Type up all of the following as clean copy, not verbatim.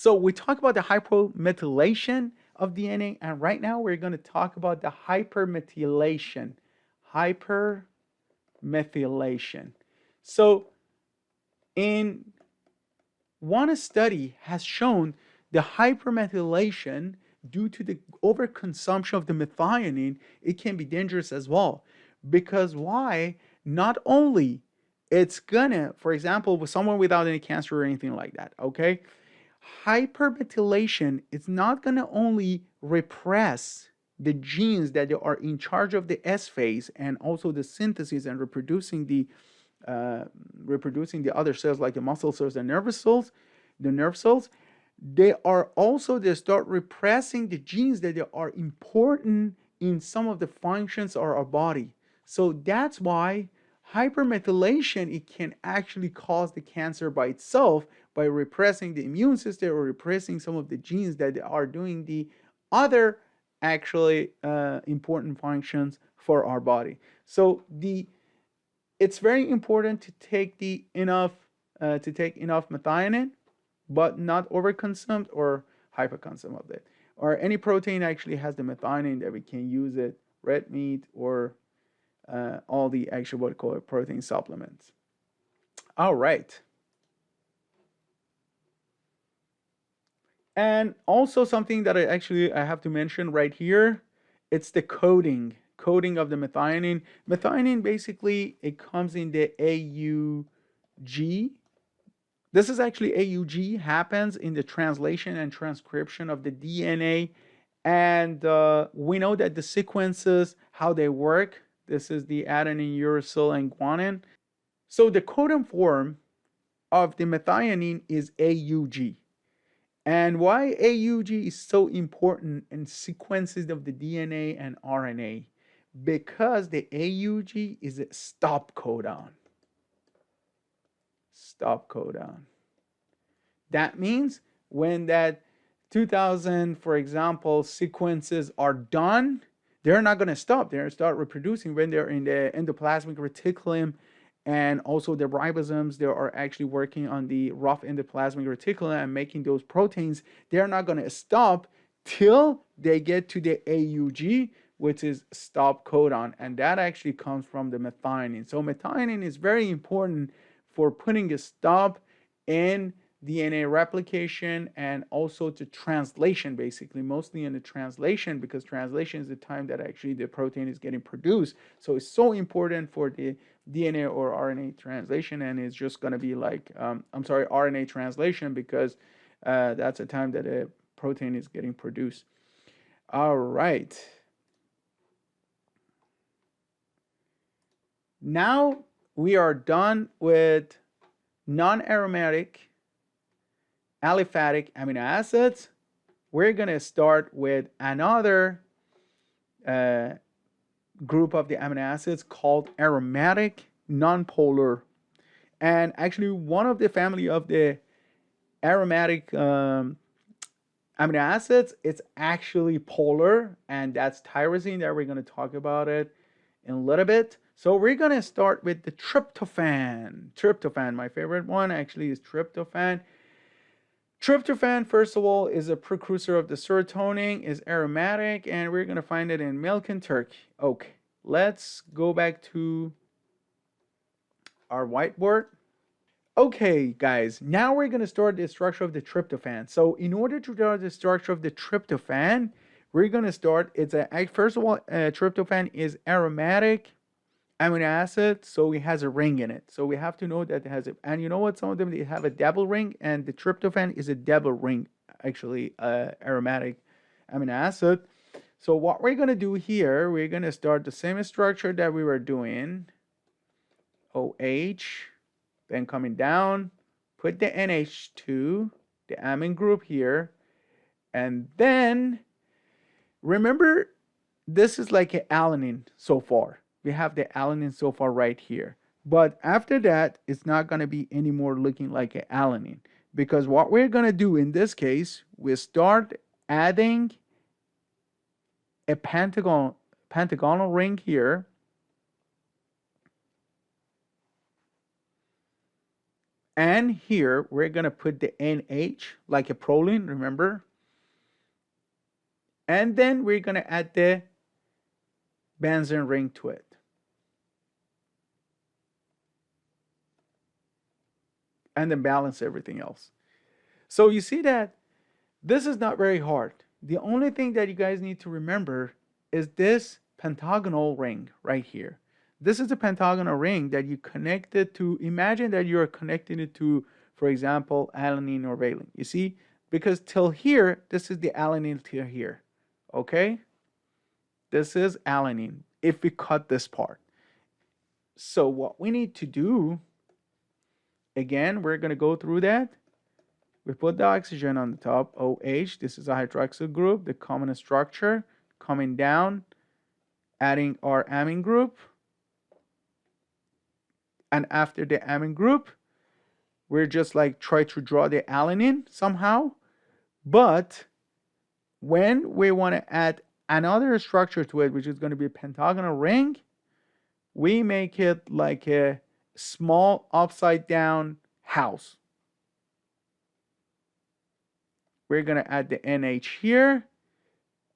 So we talk about the hypomethylation of DNA, and right now we're going to talk about the hypermethylation. Hypermethylation. So in one study has shown the hypermethylation due to the overconsumption of the methionine, it can be dangerous as well. Because why? Not only it's gonna, for example, with someone without any cancer or anything like that, okay? Hypermethylation is not gonna only repress the genes that are in charge of the S phase and also the synthesis and uh, reproducing the other cells like the muscle cells and nervous cells, the nerve cells, they start repressing the genes that are important in some of the functions of our body. So that's why hypermethylation, it can actually cause the cancer by itself by repressing the immune system or repressing some of the genes that are doing the other actually important functions for our body. So it's very important to take enough methionine, but not overconsumed or hyperconsumed of it. Or any protein actually has the methionine that we can use it, red meat or all the actual what we call it, protein supplements. All right. And also something that I have to mention right here, it's the coding of the methionine. Methionine basically it comes in the AUG. This is actually AUG happens in the translation and transcription of the DNA, and we know that the sequences how they work. This is the adenine, uracil, and guanine. So the codon form of the methionine is AUG. And why AUG is so important in sequences of the DNA and RNA? Because the AUG is a stop codon. Stop codon. That means when that 2000, for example, sequences are done, they're not going to stop. They're going to start reproducing when they're in the endoplasmic reticulum, and also the ribosomes, they are actually working on the rough endoplasmic reticulum and making those proteins. They're not going to stop till they get to the AUG, which is stop codon, and that actually comes from the methionine. So methionine is very important for putting a stop in DNA replication and also to translation, basically, mostly in the translation, because translation is the time that actually the protein is getting produced. So it's so important for the DNA or RNA translation, and it's just going to be like, RNA translation, because that's the time that a protein is getting produced. All right. Now we are done with non-aromatic aliphatic amino acids. We're going to start with another group of the amino acids called aromatic nonpolar. And actually, one of the family of the aromatic amino acids, it's actually polar, and that's tyrosine, that we're going to talk about it in a little bit. So we're going to start with the tryptophan. Tryptophan, my favorite one actually is tryptophan. Tryptophan, first of all, is a precursor of the serotonin, is aromatic, and we're going to find it in milk and turkey. Okay, let's go back to our whiteboard. Okay, guys, now we're going to start the structure of the tryptophan. So in order to start the structure of the tryptophan, we're going to start, first of all, tryptophan is aromatic amino acid, so it has a ring in it. So we have to know that it has it. And you know what? Some of them, they have a double ring, and the tryptophan is a double ring, actually, aromatic amino acid. So what we're going to do here, we're going to start the same structure that we were doing. OH, then coming down, put the NH2, the amine group here, and then remember, this is like an alanine so far. We have the alanine so far right here. But after that, it's not going to be anymore looking like an alanine, because what we're going to do in this case, we start adding a pentagonal ring here. And here we're going to put the NH like a proline, remember? And then we're going to add the benzene ring to it. And then balance everything else. So you see that this is not very hard. The only thing that you guys need to remember is this pentagonal ring right here. This is a pentagonal ring that you connected to. Imagine that you are connecting it to, for example, alanine or valine. You see, because till here, this is the alanine till here. Okay? This is alanine if we cut this part. So what we need to do, again, we're going to go through that. We put the oxygen on the top, OH. This is a hydroxyl group, the common structure. Coming down, adding our amine group. And after the amine group, we're just like try to draw the alanine somehow. But when we want to add another structure to it, which is going to be a pentagonal ring, we make it like a small upside down house. We're going to add the NH here.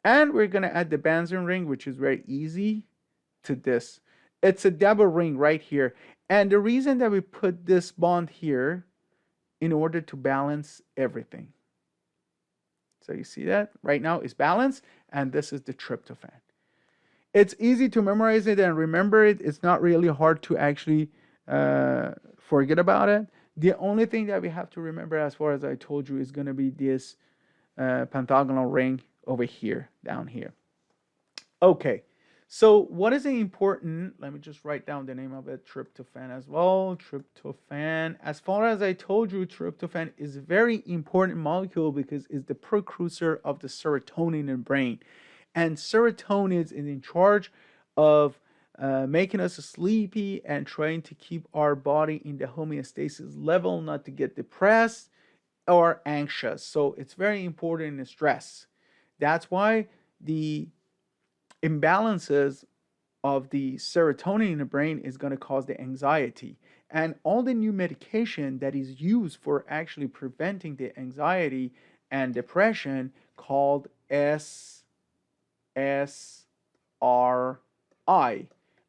And we're going to add the benzene ring, which is very easy, to this. It's a double ring right here. And the reason that we put this bond here in order to balance everything. So you see that right now it's balanced, and this is the tryptophan. It's easy to memorize it and remember it. It's not really hard to actually forget about it. The only thing that we have to remember, as far as I told you, is going to be this pentagonal ring over here, down here. Okay, so what is important? Let me just write down the name of it, tryptophan as well. Tryptophan, as far as I told you, tryptophan is a very important molecule because it's the precursor of the serotonin in the brain. And serotonin is in charge of making us sleepy and trying to keep our body in the homeostasis level, not to get depressed or anxious. So it's very important in stress. That's why the imbalances of the serotonin in the brain is going to cause the anxiety. And all the new medication that is used for actually preventing the anxiety and depression called SSRI.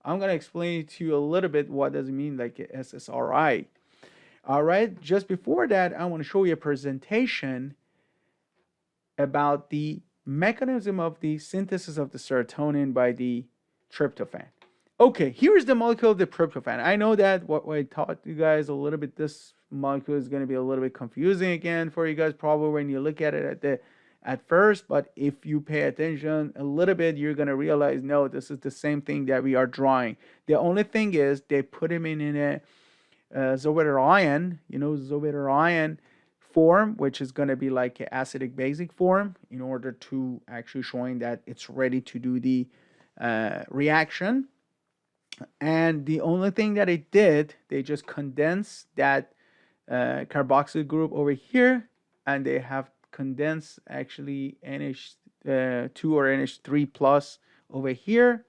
I'm going to explain to you a little bit what does it mean like a SSRI. All right, just before that, I want to show you a presentation about the mechanism of the synthesis of the serotonin by the tryptophan. Okay, here's the molecule of the tryptophan. I know that what I taught you guys a little bit, this molecule is going to be a little bit confusing again for you guys probably when you look at it at first, but if you pay attention a little bit, you're going to realize, no, this is the same thing that we are drawing. The only thing is they put him in a Zobiter ion, Zobiter ion form, which is going to be like an acidic basic form in order to actually showing that it's ready to do the reaction. And the only thing that it did, they just condensed that carboxyl group over here, and they have condensed actually NH2 or NH3 plus over here.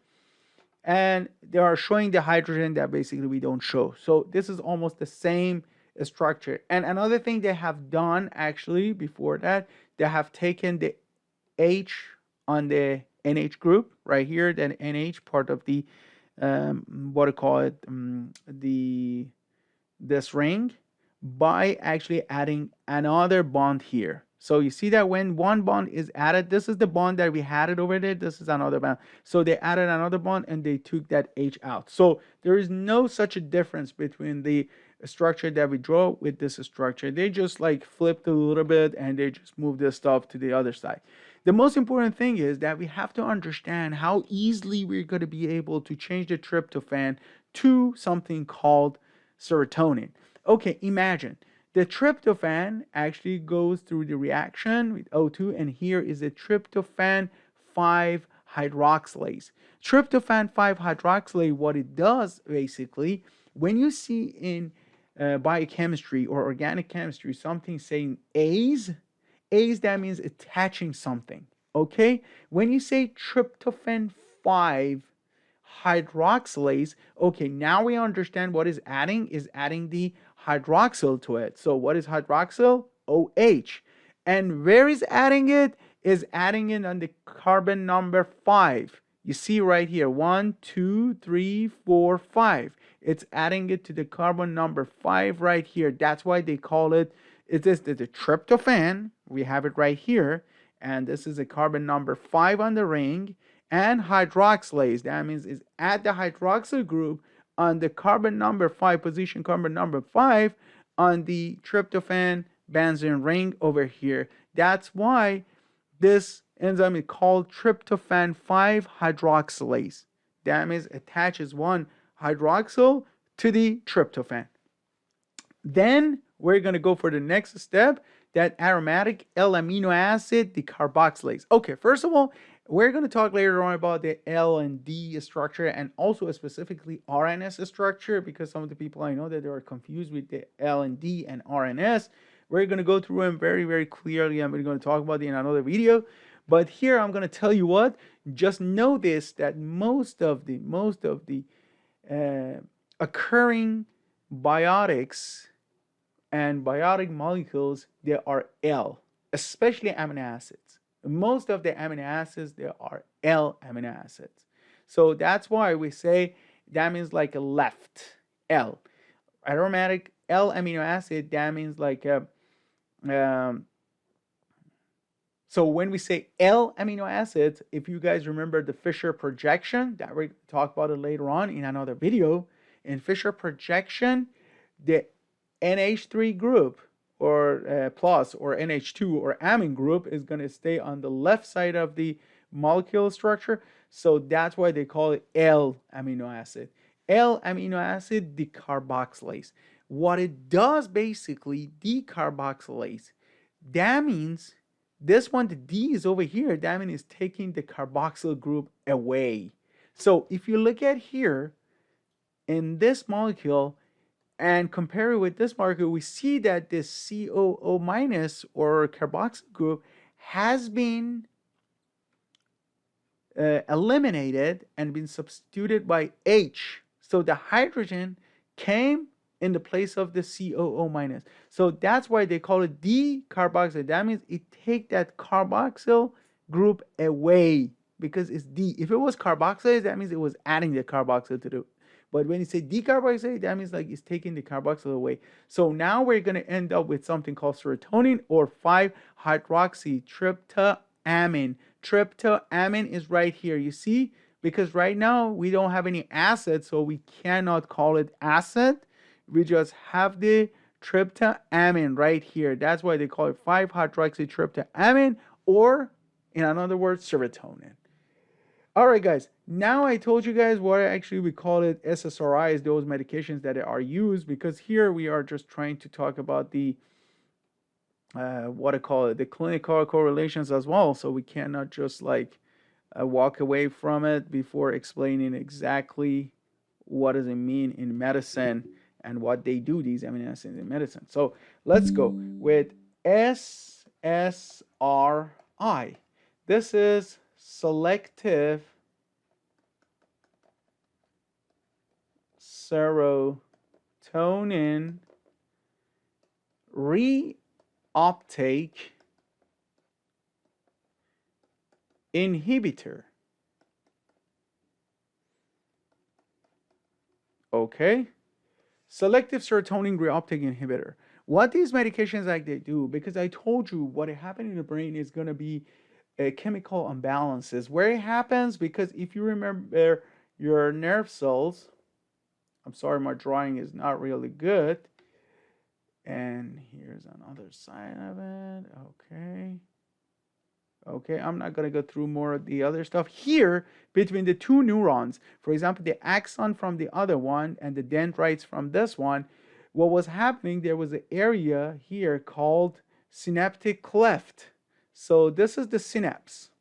And they are showing the hydrogen that basically we don't show. So this is almost the same structure. And another thing they have done actually before that, they have taken the H on the NH group right here, then NH part of the what do you call it, this ring, by actually adding another bond here. So you see that when one bond is added, this is the bond that we had it over there, this is another bond. So they added another bond and they took that H out. So there is no such a difference between the structure that we draw with this structure. They just like flipped a little bit and they just moved this stuff to the other side. The most important thing is that we have to understand how easily we're going to be able to change the tryptophan to something called serotonin. Okay, imagine the tryptophan actually goes through the reaction with O2, and here is a tryptophan 5-hydroxylase. Tryptophan 5-hydroxylase, what it does basically, when you see in biochemistry or organic chemistry something saying A's, that means attaching something. Okay, when you say tryptophan 5 hydroxylase. Okay, now we understand what is adding the hydroxyl to it. So what is hydroxyl? OH. And where is adding it? Is adding it on the carbon number 5. You see right here, 1, 2, 3, 4, 5. It's adding it to the carbon number 5 right here. That's why they call it, it is the tryptophan. We have it right here. And this is a carbon number 5 on the ring. And hydroxylase, that means is add the hydroxyl group on the carbon number 5 position, carbon number 5 on the tryptophan benzene ring over here. That's why this enzyme is called tryptophan 5 hydroxylase. That means attaches one hydroxyl to the tryptophan. Then we're going to go for the next step, that aromatic L-amino acid decarboxylase. Okay, first of all, we're going to talk later on about the L and D structure, and also specifically RNS structure, because some of the people I know that they are confused with the L and D and RNS. We're going to go through them very, very clearly. I'm going to talk about it in another video. But here I'm going to tell you what, just know this, that most of the occurring biotics and biotic molecules, they are L, especially amino acids. Most of the amino acids, they are L amino acids. So that's why we say that means like a left, L. Aromatic L amino acid, that means like a, so when we say L amino acids, if you guys remember the Fisher projection, that we'll talk about it later on in another video. In Fisher projection, the NH3 group or plus or NH2 or amine group is going to stay on the left side of the molecule structure. So that's why they call it L amino acid. L amino acid decarboxylase. What it does basically, decarboxylase, that means this one, the D is over here, that means it's taking the carboxyl group away. So if you look at here in this molecule and compare it with this molecule, we see that this COO minus or carboxyl group has been eliminated and been substituted by H. So the hydrogen came in the place of the COO minus. So that's why they call it decarboxyl. That means it take that carboxyl group away because it's D. If it was carboxylase, that means it was adding the carboxyl to the. But when you say decarboxylate, that means like it's taking the carboxyl away. So now we're going to end up with something called serotonin or 5-hydroxytryptamine. Tryptamine is right here. You see? Because right now we don't have any acid, so we cannot call it acid. We just have the tryptamine right here. That's why they call it 5-hydroxytryptamine, or in another word, serotonin. All right, guys. Now I told you guys what actually we call it SSRIs, those medications that are used, because here we are just trying to talk about the what I call it, the clinical correlations as well. So we cannot just like walk away from it before explaining exactly what does it mean in medicine and what they do, these amino acids in medicine. So let's go with SSRI. This is selective serotonin reuptake inhibitor. Okay. Selective serotonin reuptake inhibitor. What these medications like they do, because I told you what happened in the brain is going to be chemical imbalances. Where it happens, because if you remember your nerve cells, I'm sorry, my drawing is not really good. And here's another side of it. Okay, I'm not going to go through more of the other stuff. Here, between the two neurons, for example, the axon from the other one and the dendrites from this one, what was happening, there was an area here called synaptic cleft. So this is the synapse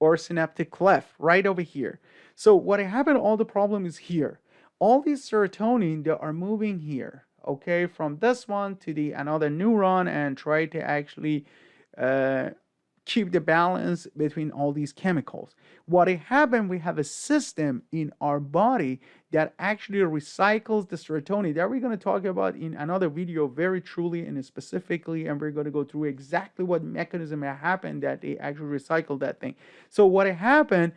or synaptic cleft right over here. So what happened, all the problem is here. All these serotonin, they are moving here, okay, from this one to the another neuron and try to actually keep the balance between all these chemicals. What happened, we have a system in our body that actually recycles the serotonin that we're going to talk about in another video very truly and specifically, and we're going to go through exactly what mechanism happened that they actually recycle that thing. So what happened,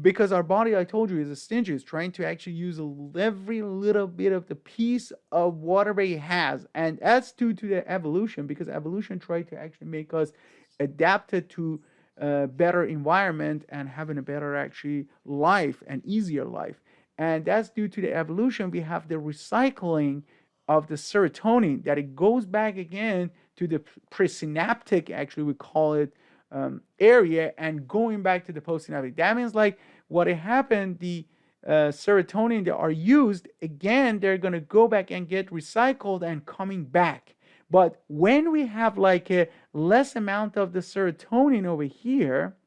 because our body, I told you, is a stingy, is trying to actually use every little bit of the piece of whatever it has, and that's due to the evolution, because evolution tried to actually make us adapted to a better environment and having a better actually life and easier life. And that's due to the evolution. We have the recycling of the serotonin, that it goes back again to the presynaptic, actually we call it, area, and going back to the postsynaptic. That means like what happened, the serotonin that are used again, they're going to go back and get recycled and coming back. But when we have like a less amount of the serotonin over here,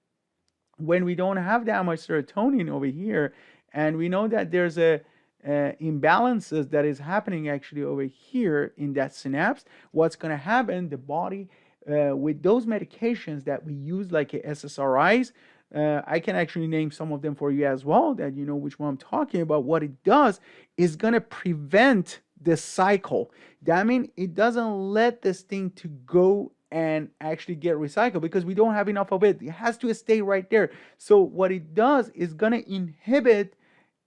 when we don't have that much serotonin over here, and we know that there's a imbalances that is happening actually over here in that synapse, what's going to happen, the body, with those medications that we use like SSRIs, I can actually name some of them for you as well, that you know which one I'm talking about. What it does is going to prevent the cycle. That means it doesn't let this thing to go and actually get recycled, because we don't have enough of it. It has to stay right there. So what it does is going to inhibit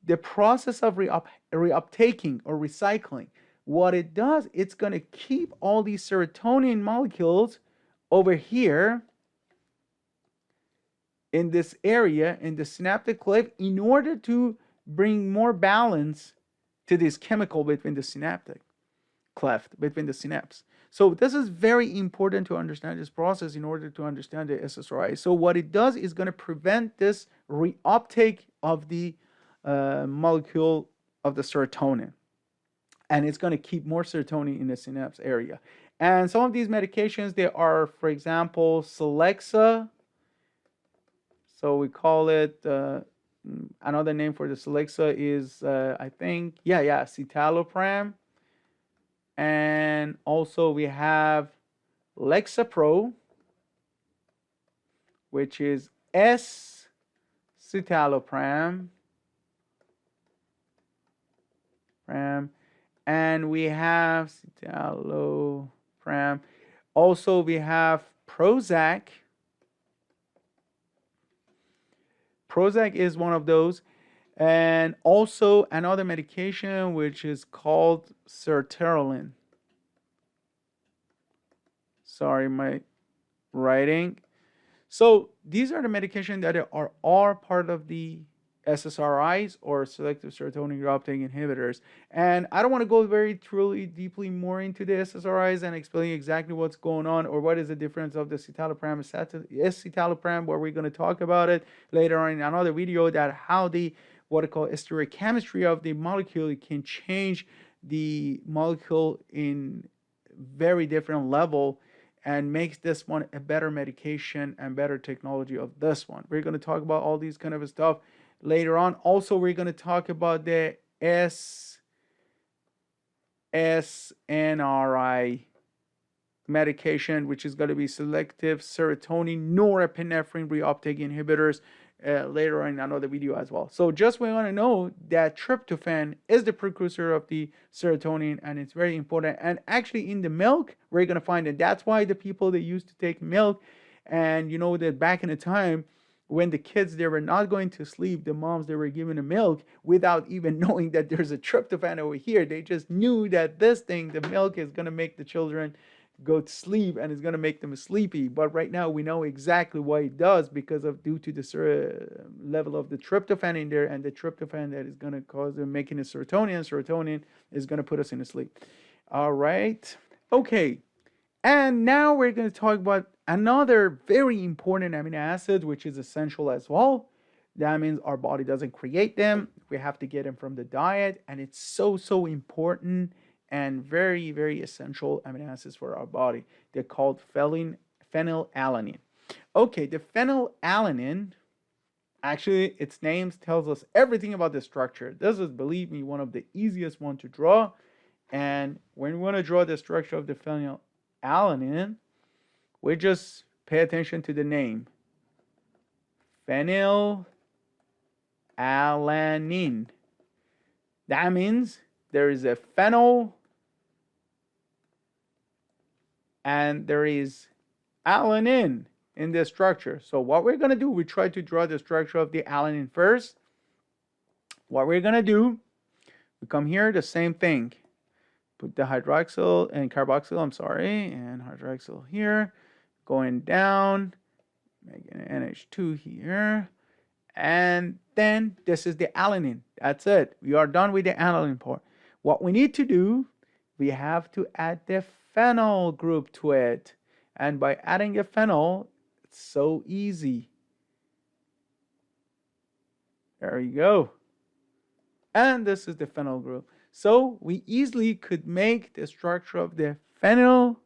the process of reuptaking or recycling. What it does, it's going to keep all these serotonin molecules over here in this area, in the synaptic cleft, in order to bring more balance to this chemical between the synaptic cleft, between the synapse. So this is very important to understand this process in order to understand the SSRI. So what it does is going to prevent this reuptake of the molecule of the serotonin. And it's going to keep more serotonin in the synapse area. And some of these medications, they are, for example, Celexa. So we call it, another name for the Celexa is, I think, citalopram. And also we have Lexapro, which is S-citalopram. And we have citalopram. Also we have Prozac. Prozac is one of those. And also another medication which is called sertraline. Sorry, my writing. So these are the medications that are all part of the SSRIs, or Selective Serotonin Reuptake Inhibitors. And I don't want to go very truly deeply more into the SSRIs and explain exactly what's going on or what is the difference of the citalopram and escitalopram, where we're going to talk about it later on in another video, that how the what I call stereochemistry of the molecule can change the molecule in very different level and makes this one a better medication and better technology of this one. We're going to talk about all these kind of stuff later on. Also, we're going to talk about the SSRI medication, which is going to be selective serotonin norepinephrine reuptake inhibitors, later on in another video as well. So just we want to know that tryptophan is the precursor of the serotonin, and it's very important. And actually in the milk, we're going to find it. That's why the people that used to take milk, and you know that back in the time, when the kids, they were not going to sleep, the moms, they were giving the milk without even knowing that there's a tryptophan over here. They just knew that this thing, the milk, is going to make the children go to sleep and it's going to make them sleepy. But right now we know exactly why it does, because of due to the level of the tryptophan in there, and the tryptophan that is going to cause them making a serotonin. Serotonin is going to put us in a sleep. All right. Okay. And now we're going to talk about another very important amino acid, which is essential as well. That means our body doesn't create them. We have to get them from the diet. And it's so important and very, very essential amino acids for our body. They're called phenylalanine. Okay, the phenylalanine, actually, its name tells us everything about the structure. This is, believe me, one of the easiest one to draw. And when we want to draw the structure of the phenylalanine, we just Pay attention to the name. Phenylalanine. That means there is a phenyl and there is alanine in the structure. So what we're going to do, we try to draw the structure of the alanine first. What we're going to do, we come here, the same thing. Put the hydroxyl and carboxyl, and hydroxyl here, going down, making an NH2 here. And then this is the alanine. That's it. We are done with the alanine part. What we need to do, we have to add the phenyl group to it. And by adding a phenyl, it's so easy. There you go. And this is the phenyl group. So we easily could make the structure of the phenylalanine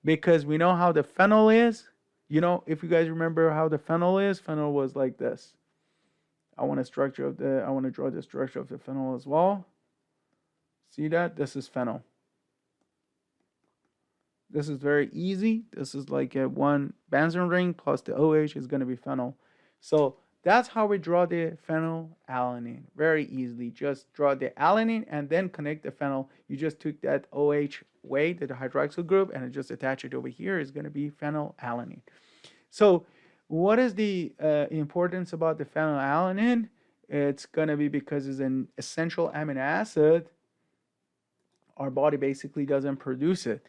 because we know how the phenyl is. You know, if you guys remember how the phenyl is, phenyl was like this. I want to draw the structure of the phenyl as well. See that? This is phenyl. This is very easy. This is like a one benzene ring plus the OH is going to be phenyl. So that's how we draw the phenylalanine. Very easily. Just draw the alanine and then connect the phenyl. You just took that OH weight, the hydroxyl group, and just attach it over here. Is going to be phenylalanine. So what is the importance about the phenylalanine? It's going to be because it's an essential amino acid. Our body basically doesn't produce it.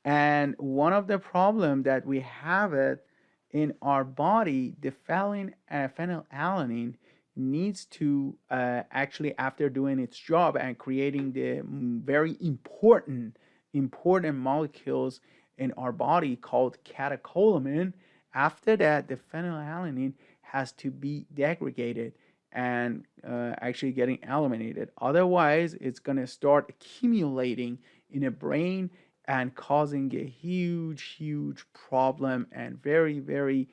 And one of the problems that we have it in our body, the phenylalanine needs to actually, after doing its job and creating the very important molecules in our body called catecholamine, after that, the phenylalanine has to be degraded and actually getting eliminated. Otherwise, it's going to start accumulating in a brain and causing a huge problem and very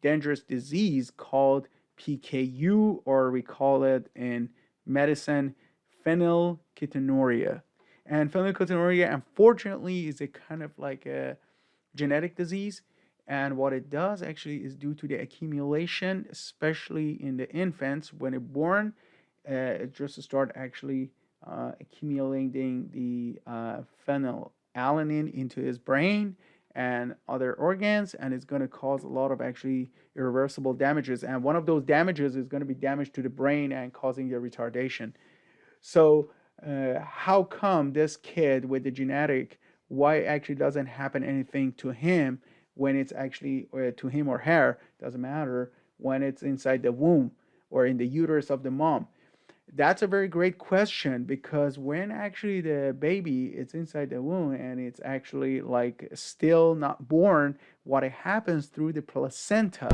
dangerous disease called PKU, or we call it in medicine phenylketonuria. And phenylketonuria, unfortunately, is a kind of like a genetic disease. And what it does actually is due to the accumulation, especially in the infants when they're born, it just start actually accumulating the phenylalanine into his brain and other organs, and it's going to cause a lot of actually irreversible damages. And one of those damages is going to be damage to the brain and causing a retardation. So how come this kid with the genetic, why actually doesn't happen anything to him when it's actually, to him or her, doesn't matter, when it's inside the womb or in the uterus of the mom? That's a very great question, because when actually the baby is inside the womb and it's actually like still not born, what happens through the placenta